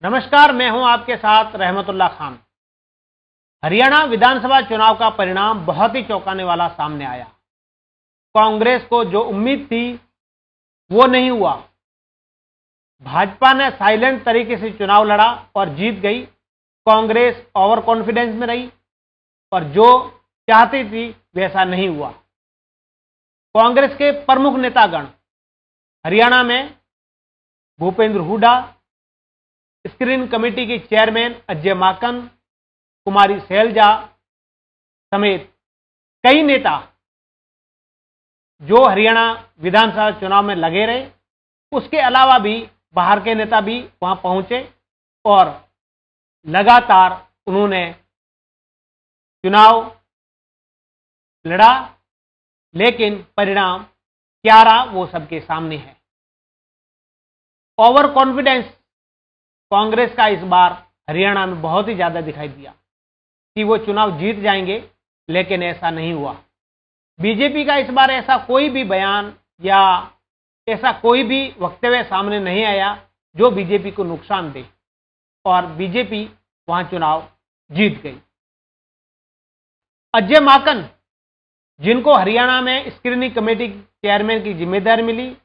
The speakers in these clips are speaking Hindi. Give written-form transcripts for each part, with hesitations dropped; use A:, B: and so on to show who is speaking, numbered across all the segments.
A: नमस्कार, मैं हूं आपके साथ रहमतुल्लाह खान। हरियाणा विधानसभा चुनाव का परिणाम बहुत ही चौंकाने वाला सामने आया। कांग्रेस को जो उम्मीद थी वो नहीं हुआ। भाजपा ने साइलेंट तरीके से चुनाव लड़ा और जीत गई। कांग्रेस ओवर कॉन्फिडेंस में रही और जो चाहती थी वैसा नहीं हुआ। कांग्रेस के प्रमुख नेतागण हरियाणा में भूपेंद्र हुड्डा, स्क्रीनिंग कमेटी के चेयरमैन अजय माकन, कुमारी सैलजा समेत कई नेता जो हरियाणा विधानसभा चुनाव में लगे रहे, उसके अलावा भी बाहर के नेता भी वहां पहुंचे और लगातार उन्होंने चुनाव लड़ा, लेकिन परिणाम क्या रहा वो सबके सामने है। ओवर कॉन्फिडेंस कांग्रेस का इस बार हरियाणा में बहुत ही ज्यादा दिखाई दिया कि वो चुनाव जीत जाएंगे, लेकिन ऐसा नहीं हुआ। बीजेपी का इस बार ऐसा कोई भी बयान या ऐसा कोई भी वक्तव्य सामने नहीं आया जो बीजेपी को नुकसान दे और बीजेपी वहां चुनाव जीत गई। अजय माकन, जिनको हरियाणा में स्क्रीनिंग कमेटी चेयरमैन की जिम्मेदारी मिली,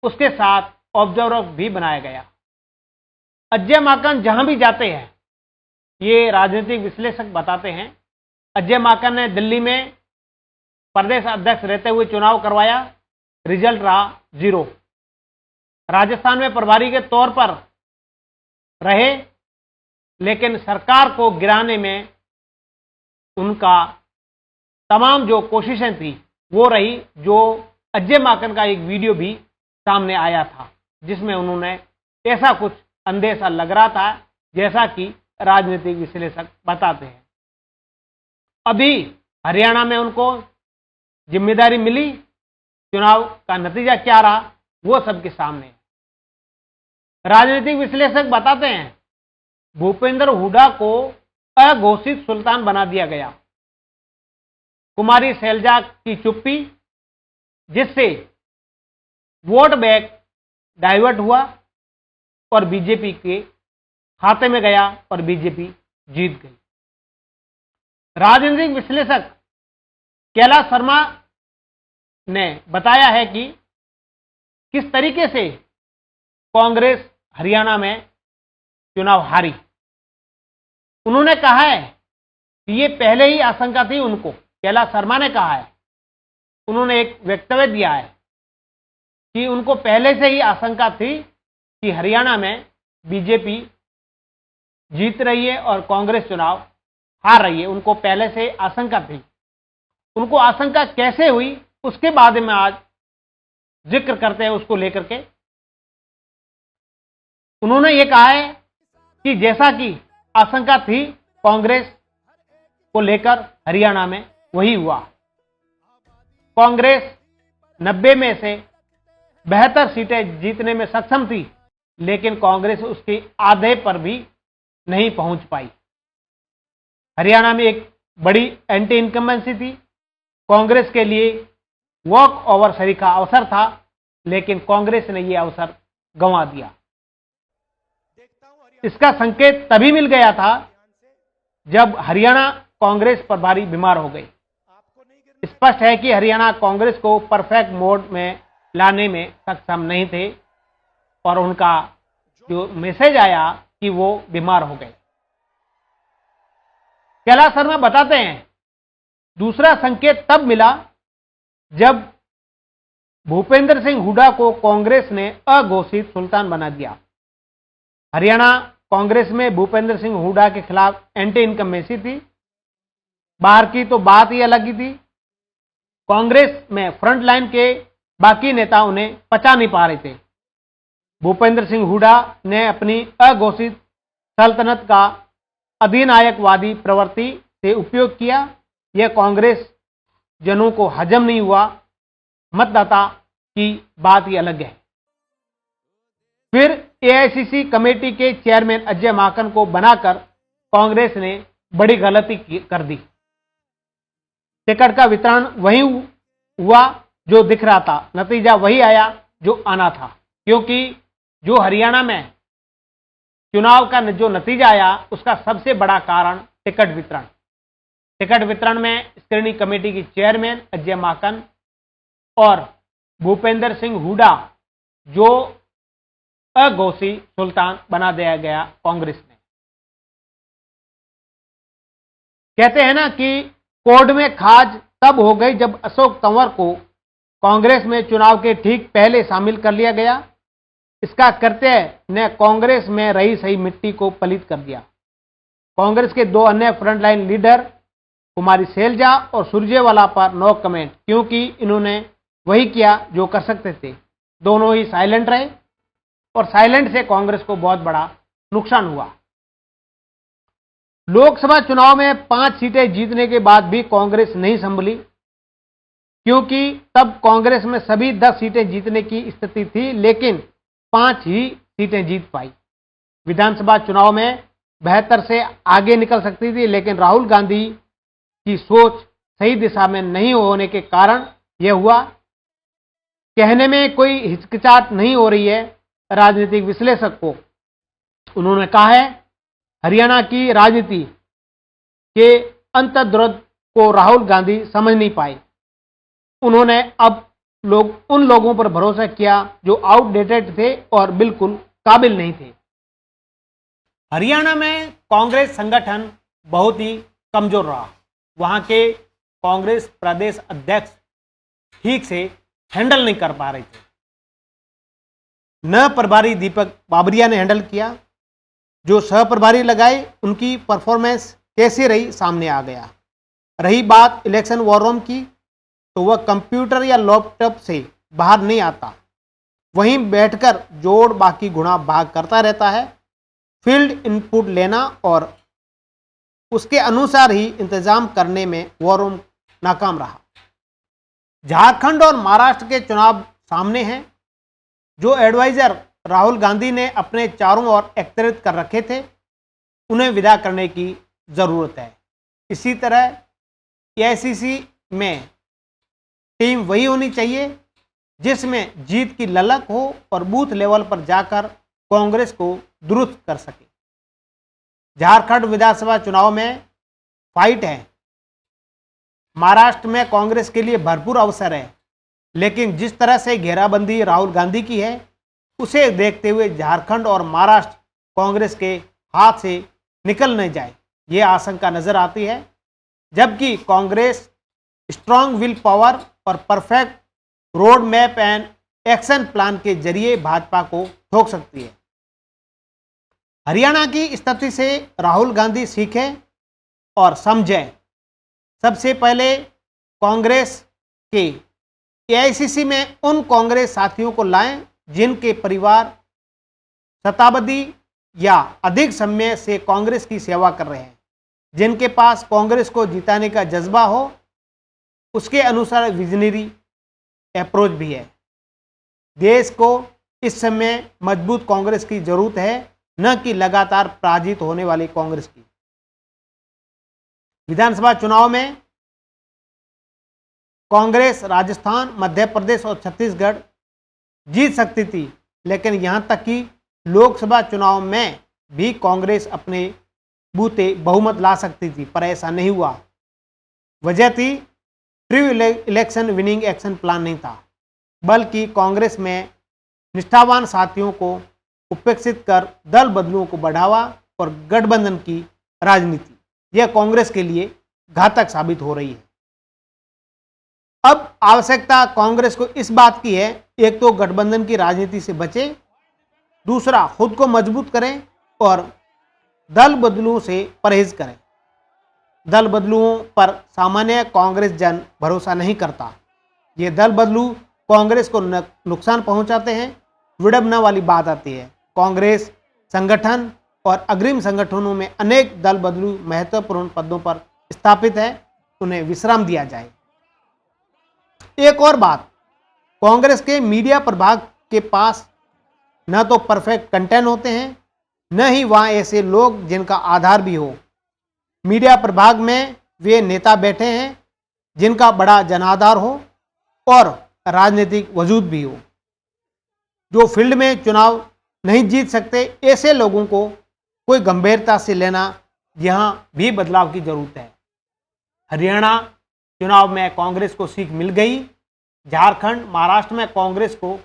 A: उसके साथ ऑब्जर्वर भी बनाया गया। अजय माकन जहां भी जाते हैं, ये राजनीतिक विश्लेषक बताते हैं, अजय माकन ने दिल्ली में प्रदेश अध्यक्ष रहते हुए चुनाव करवाया, रिजल्ट रहा 0। राजस्थान में प्रभारी के तौर पर रहे, लेकिन सरकार को गिराने में उनका तमाम जो कोशिशें थी वो रही। जो अजय माकन का एक वीडियो भी सामने आया था जिसमें उन्होंने ऐसा कुछ अंदेशा लग रहा था जैसा कि राजनीतिक विश्लेषक बताते हैं। अभी हरियाणा में उनको जिम्मेदारी मिली, चुनाव का नतीजा क्या रहा वो सबके सामने है। राजनीतिक विश्लेषक बताते हैं भूपेंद्र हुड्डा को अघोषित सुल्तान बना दिया गया। कुमारी सैलजा की चुप्पी, जिससे वोट बैंक डाइवर्ट हुआ और बीजेपी के खाते में गया और बीजेपी जीत गई। राजनीतिक विश्लेषक कैलाश शर्मा ने बताया है कि किस तरीके से कांग्रेस हरियाणा में चुनाव हारी। उन्होंने कहा है कि ये पहले ही आशंका थी उनको। कैलाश शर्मा ने कहा है, उन्होंने एक वक्तव्य दिया है कि उनको पहले से ही आशंका थी कि हरियाणा में बीजेपी जीत रही है और कांग्रेस चुनाव हार रही है। उनको पहले से आशंका थी। उनको आशंका कैसे हुई उसके बारे में आज जिक्र करते हैं उसको लेकर के। उन्होंने ये कहा है कि जैसा कि आशंका थी कांग्रेस को लेकर हरियाणा में, वही हुआ। कांग्रेस 90 में से 72 सीटें जीतने में सक्षम थी, लेकिन कांग्रेस उसके आधे पर भी नहीं पहुंच पाई। हरियाणा में एक बड़ी एंटी इनकम्बेंसी थी। कांग्रेस के लिए वॉक ओवर सरीखा अवसर था, लेकिन कांग्रेस ने यह अवसर गंवा दिया। इसका संकेत तभी मिल गया था जब हरियाणा कांग्रेस प्रभारी बीमार हो गई। स्पष्ट है कि हरियाणा कांग्रेस को परफेक्ट मोड में लाने में सक्षम नहीं थे और उनका जो मैसेज आया कि वो बीमार हो गए। कैलाश शर्मा बताते हैं दूसरा संकेत तब मिला जब भूपेंद्र सिंह हुड्डा को कांग्रेस ने अघोषित सुल्तान बना दिया। हरियाणा कांग्रेस में भूपेंद्र सिंह हुड्डा के खिलाफ एंटी इनकम्बेंसी थी। बाहर की तो बात ही अलग ही थी। कांग्रेस में फ्रंट लाइन के बाकी नेता उन्हें पचा नहीं पा रहे थे। भूपेंद्र सिंह हुड्डा ने अपनी अघोषित सल्तनत का अधिनायकवादी प्रवृत्ति से उपयोग किया। यह कांग्रेस जनों को हजम नहीं हुआ। मतदाता की बात ही अलग है। फिर एआईसीसी कमेटी के चेयरमैन अजय माकन को बनाकर कांग्रेस ने बड़ी गलती कर दी। टिकट का वितरण वही हुआ जो दिख रहा था, नतीजा वही आया जो आना था। क्योंकि जो हरियाणा में चुनाव का जो नतीजा आया उसका सबसे बड़ा कारण टिकट वितरण। टिकट वितरण में स्क्रीनिंग कमेटी की चेयरमैन अजय माकन और भूपेंद्र सिंह हुड्डा जो अघोषित सुल्तान बना दिया गया कांग्रेस ने। कहते हैं ना कि कोर्ट में खाज तब हो गई जब अशोक तंवर को कांग्रेस में चुनाव के ठीक पहले शामिल कर लिया गया। इसका कृत्य ने कांग्रेस में रही सही मिट्टी को पलित कर दिया। कांग्रेस के दो अन्य फ्रंटलाइन लीडर कुमारी शैलजा और सुरजेवाला पर नो कमेंट, क्योंकि इन्होंने वही किया जो कर सकते थे। दोनों ही साइलेंट रहे और साइलेंट से कांग्रेस को बहुत बड़ा नुकसान हुआ। लोकसभा चुनाव में 5 सीटें जीतने के बाद भी कांग्रेस नहीं संभली, क्योंकि तब कांग्रेस में सभी 10 सीटें जीतने की स्थिति थी, लेकिन 5 ही सीटें जीत पाई। विधानसभा चुनाव में 72 से आगे निकल सकती थी, लेकिन राहुल गांधी की सोच सही दिशा में नहीं होने के कारण यह हुआ। कहने में कोई हिचकिचाहट नहीं हो रही है राजनीतिक विश्लेषक को। उन्होंने कहा है, हरियाणा की राजनीति के अंतर्द्वंद को राहुल गांधी समझ नहीं पाए। उन्होंने अब उन लोगों पर भरोसा किया जो आउटडेटेड थे और बिल्कुल काबिल नहीं थे। हरियाणा में कांग्रेस संगठन बहुत ही कमजोर रहा। वहां के कांग्रेस प्रदेश अध्यक्ष ठीक से हैंडल नहीं कर पा रहे थे। न प्रभारी दीपक बाबरिया ने हैंडल किया, जो सह प्रभारी लगाए उनकी परफॉर्मेंस कैसी रही सामने आ गया। रही बात इलेक्शन वॉर रूम की, तो वह कंप्यूटर या लैपटॉप से बाहर नहीं आता, वहीं बैठकर जोड़ बाकी गुणा भाग करता रहता है। फील्ड इनपुट लेना और उसके अनुसार ही इंतजाम करने में वॉर रूम नाकाम रहा। झारखंड और महाराष्ट्र के चुनाव सामने हैं। जो एडवाइजर राहुल गांधी ने अपने चारों ओर एकत्रित कर रखे थे, उन्हें विदा करने की जरूरत है। इसी तरह एआईसीसी में टीम वही होनी चाहिए जिसमें जीत की ललक हो और बूथ लेवल पर जाकर कांग्रेस को दुरुस्त कर सके। झारखंड विधानसभा चुनाव में फाइट है। महाराष्ट्र में कांग्रेस के लिए भरपूर अवसर है, लेकिन जिस तरह से घेराबंदी राहुल गांधी की है, उसे देखते हुए झारखंड और महाराष्ट्र कांग्रेस के हाथ से निकल न जाए, ये आशंका नजर आती है। जबकि कांग्रेस स्ट्रांग विल पावर और perfect road map and action plan के जरिए भाजपा को ठोक सकती है। हरियाणा की स्थिति से राहुल गांधी सीखें और समझें। सबसे पहले कांग्रेस के एआईसीसी में उन कांग्रेस साथियों को लाएं जिनके परिवार शताब्दी या अधिक समय से कांग्रेस की सेवा कर रहे हैं, जिनके पास कांग्रेस को जिताने का जज्बा हो, उसके अनुसार विजनरी अप्रोच भी है। देश को इस समय मजबूत कांग्रेस की जरूरत है, न कि लगातार पराजित होने वाली कांग्रेस की। विधानसभा चुनाव में कांग्रेस राजस्थान, मध्य प्रदेश और छत्तीसगढ़ जीत सकती थी, लेकिन यहां तक कि लोकसभा चुनाव में भी कांग्रेस अपने बूते बहुमत ला सकती थी, पर ऐसा नहीं हुआ। वजह थी pre election winning action plan नहीं था, बल्कि कांग्रेस में निष्ठावान साथियों को उपेक्षित कर दल बदलुओं को बढ़ावा और गठबंधन की राजनीति, यह कांग्रेस के लिए घातक साबित हो रही है। अब आवश्यकता कांग्रेस को इस बात की है, एक तो गठबंधन की राजनीति से बचे, दूसरा खुद को मजबूत करें और दल बदलुओं से परहेज करें। दल बदलुओं पर सामान्य कांग्रेस जन भरोसा नहीं करता। ये दल बदलू कांग्रेस को नुकसान पहुंचाते हैं। विडंबना वाली बात आती है, कांग्रेस संगठन और अग्रिम संगठनों में अनेक दल बदलू महत्वपूर्ण पदों पर स्थापित है, उन्हें विश्राम दिया जाए। एक और बात, कांग्रेस के मीडिया प्रभाग के पास न तो परफेक्ट कंटेंट होते हैं, न ही वहां ऐसे लोग जिनका आधार भी हो। मीडिया प्रभाग में वे नेता बैठे हैं जिनका बड़ा जनाधार हो और राजनीतिक वजूद भी हो। जो फील्ड में चुनाव नहीं जीत सकते, ऐसे लोगों को कोई गंभीरता से लेना, यहां भी बदलाव की जरूरत है। हरियाणा चुनाव में कांग्रेस को सीख मिल गई। झारखंड, महाराष्ट्र में कांग्रेस को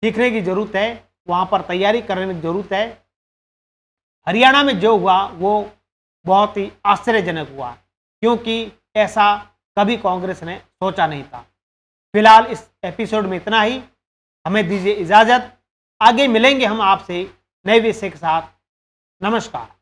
A: सीखने की जरूरत है, वहां पर तैयारी करने की जरूरत है। हरियाणा में जो हुआ वो बहुत ही आश्चर्यजनक हुआ, क्योंकि ऐसा कभी कांग्रेस ने सोचा नहीं था। फिलहाल इस एपिसोड में इतना ही। हमें दीजिए इजाजत। आगे मिलेंगे हम आपसे नए विषय के साथ। नमस्कार।